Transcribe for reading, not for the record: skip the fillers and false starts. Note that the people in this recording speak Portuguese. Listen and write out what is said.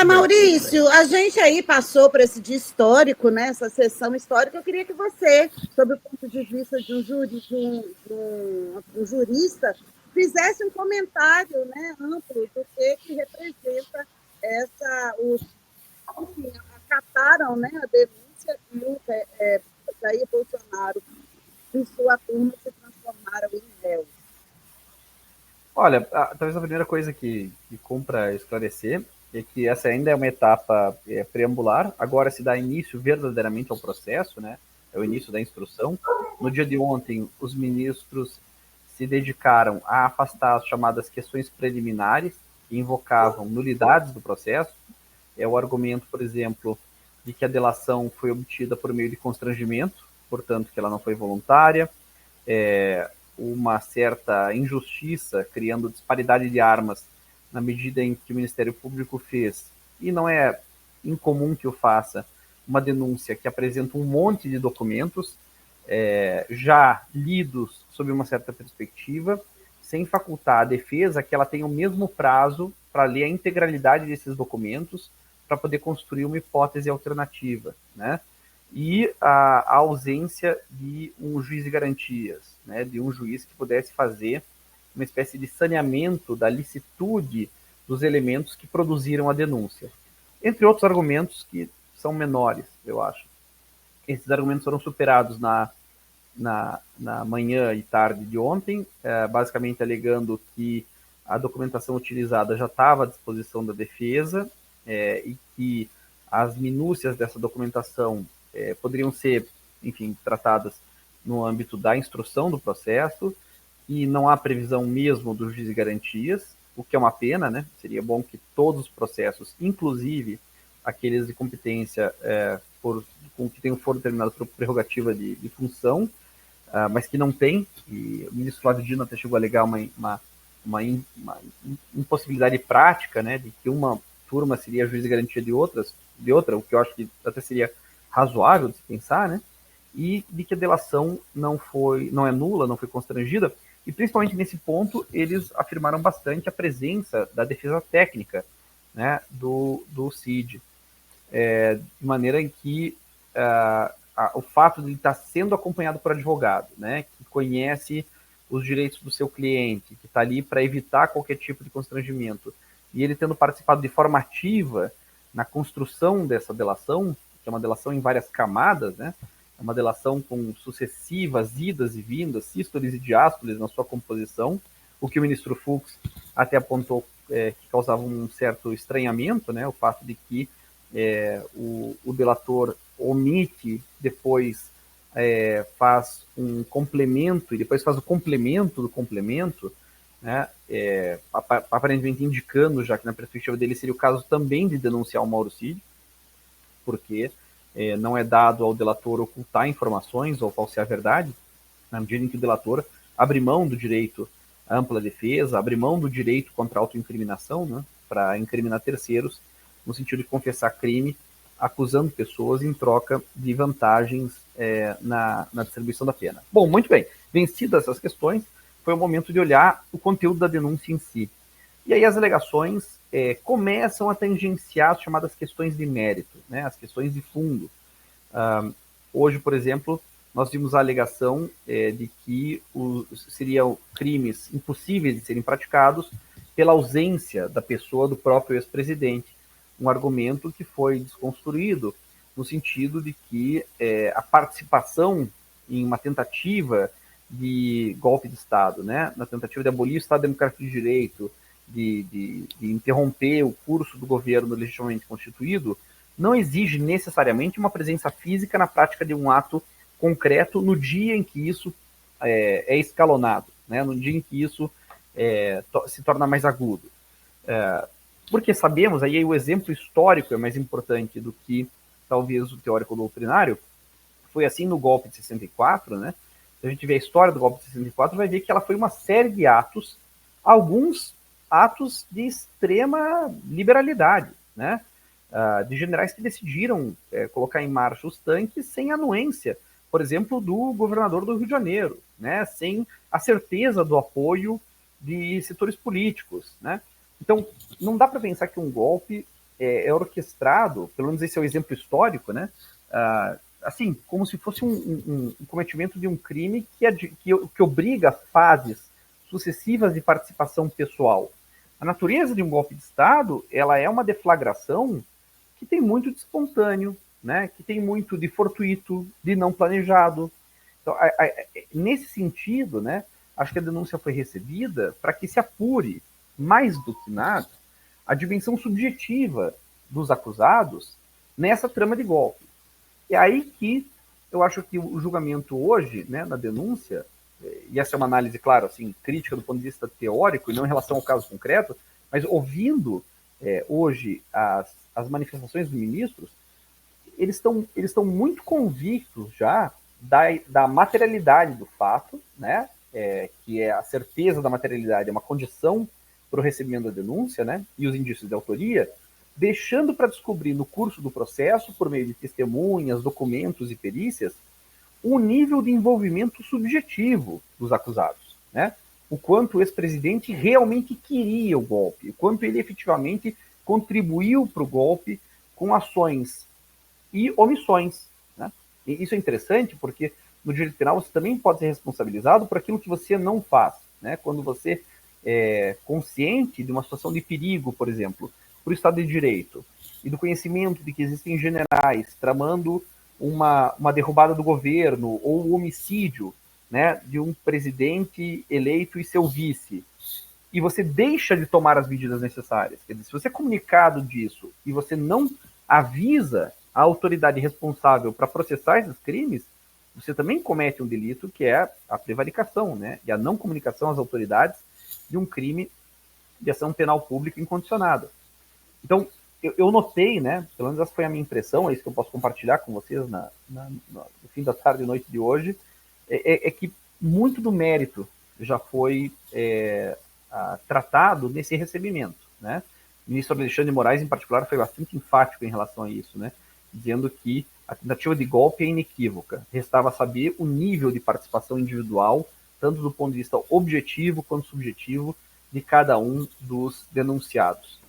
Maurício, a gente aí passou por esse dia histórico, né, essa sessão histórica. Eu queria que você, sob o ponto de vista de um jurista, fizesse um comentário, né, amplo do que representa enfim, acataram, né, a denúncia e o Jair Bolsonaro e sua turma se transformaram em réus. Olha, talvez a primeira coisa que compra esclarecer é que essa ainda é uma etapa preambular, agora se dá início verdadeiramente ao processo, né? É o início da instrução. No dia de ontem, os ministros se dedicaram a afastar as chamadas questões preliminares, que invocavam nulidades do processo. É o argumento, por exemplo, de que a delação foi obtida por meio de constrangimento, portanto que ela não foi voluntária, uma certa injustiça, criando disparidade de armas na medida em que o Ministério Público fez, e não é incomum que o faça, uma denúncia que apresenta um monte de documentos já lidos sob uma certa perspectiva, sem facultar a defesa que ela tenha o mesmo prazo para ler a integralidade desses documentos para poder construir uma hipótese alternativa, né? E a ausência de um juiz de garantias, né, de um juiz que pudesse fazer uma espécie de saneamento da licitude dos elementos que produziram a denúncia. Entre outros argumentos que são menores, eu acho. Esses argumentos foram superados na manhã e tarde de ontem, basicamente alegando que a documentação utilizada já estava à disposição da defesa e que as minúcias dessa documentação poderiam ser, enfim, tratadas no âmbito da instrução do processo, e não há previsão mesmo do juiz de garantias, o que é uma pena, né? Seria bom que todos os processos, inclusive aqueles de competência com que tenham foro determinados por prerrogativa de função, mas que não tem, e o ministro Flávio Dino até chegou a alegar uma impossibilidade prática, né, de que uma turma seria juiz de garantia de outra, o que eu acho que até seria razoável de se pensar, né, e de que a delação não é nula, não foi constrangida, e principalmente nesse ponto eles afirmaram bastante a presença da defesa técnica, né, do CID, de maneira em que o fato de ele estar sendo acompanhado por advogado, né, que conhece os direitos do seu cliente, que está ali para evitar qualquer tipo de constrangimento, e ele tendo participado de forma ativa na construção dessa delação, que é uma delação em várias camadas, né, é uma delação com sucessivas idas e vindas, sístoles e diástoles na sua composição, o que o ministro Fux até apontou que causava um certo estranhamento, né, o fato de que o delator omite, depois faz um complemento e depois faz o complemento do complemento, né, aparentemente indicando já que na perspectiva dele seria o caso também de denunciar o Mauro Cid, porque não é dado ao delator ocultar informações ou falsear a verdade, na medida em que o delator abre mão do direito à ampla defesa, abre mão do direito contra a autoincriminação, né, para incriminar terceiros, no sentido de confessar crime, acusando pessoas em troca de vantagens na distribuição da pena. Bom, muito bem. Vencidas essas questões, foi o momento de olhar o conteúdo da denúncia em si. E aí as alegações começam a tangenciar as chamadas questões de mérito, né, as questões de fundo. Hoje, por exemplo, nós vimos a alegação de que seriam crimes impossíveis de serem praticados pela ausência da pessoa do próprio ex-presidente. Um argumento que foi desconstruído no sentido de que a participação em uma tentativa de golpe de Estado, né, na tentativa de abolir o Estado Democrático de Direito, de interromper o curso do governo legitimamente constituído, não exige necessariamente uma presença física na prática de um ato concreto no dia em que isso é escalonado, né, no dia em que isso se torna mais agudo. Porque sabemos, aí o exemplo histórico é mais importante do que talvez o teórico doutrinário, foi assim no golpe de 64, né? Se a gente vê a história do golpe de 64, vai ver que ela foi uma série de atos, alguns atos de extrema liberalidade, né? De generais que decidiram colocar em marcha os tanques sem anuência, por exemplo, do governador do Rio de Janeiro, né? Sem a certeza do apoio de setores políticos, né? Então, não dá para pensar que um golpe é orquestrado, pelo menos esse é o exemplo histórico, né? Assim, como se fosse um cometimento de um crime que obriga fases sucessivas de participação pessoal. A natureza de um golpe de Estado, ela é uma deflagração que tem muito de espontâneo, né? Que tem muito de fortuito, de não planejado. Então, nesse sentido, né, acho que a denúncia foi recebida para que se apure, mais do que nada, a dimensão subjetiva dos acusados nessa trama de golpe. É aí que eu acho que o julgamento hoje, né, na denúncia, e essa é uma análise, claro, assim, crítica do ponto de vista teórico e não em relação ao caso concreto, mas ouvindo hoje as manifestações dos ministros, eles estão muito convictos já da materialidade do fato, né, que é a certeza da materialidade, é uma condição para o recebimento da denúncia, né, e os indícios de autoria, deixando para descobrir no curso do processo, por meio de testemunhas, documentos e perícias, o nível de envolvimento subjetivo dos acusados, né? O quanto o ex-presidente realmente queria o golpe, o quanto ele efetivamente contribuiu para o golpe com ações e omissões, né? E isso é interessante porque no direito penal você também pode ser responsabilizado por aquilo que você não faz, né? Quando você é consciente de uma situação de perigo, por exemplo, para o Estado de Direito, e do conhecimento de que existem generais tramando uma derrubada do governo ou o homicídio, né, de um presidente eleito e seu vice, e você deixa de tomar as medidas necessárias. Quer dizer, se você é comunicado disso e você não avisa a autoridade responsável para processar esses crimes, você também comete um delito que é a prevaricação, né, e a não comunicação às autoridades de um crime de ação penal pública incondicionada. Então, eu notei, né, pelo menos essa foi a minha impressão, é isso que eu posso compartilhar com vocês no fim da tarde e noite de hoje, é que muito do mérito já foi tratado nesse recebimento, né? O ministro Alexandre de Moraes, em particular, foi bastante enfático em relação a isso, né? Dizendo que a tentativa de golpe é inequívoca. Restava saber o nível de participação individual, tanto do ponto de vista objetivo quanto subjetivo, de cada um dos denunciados.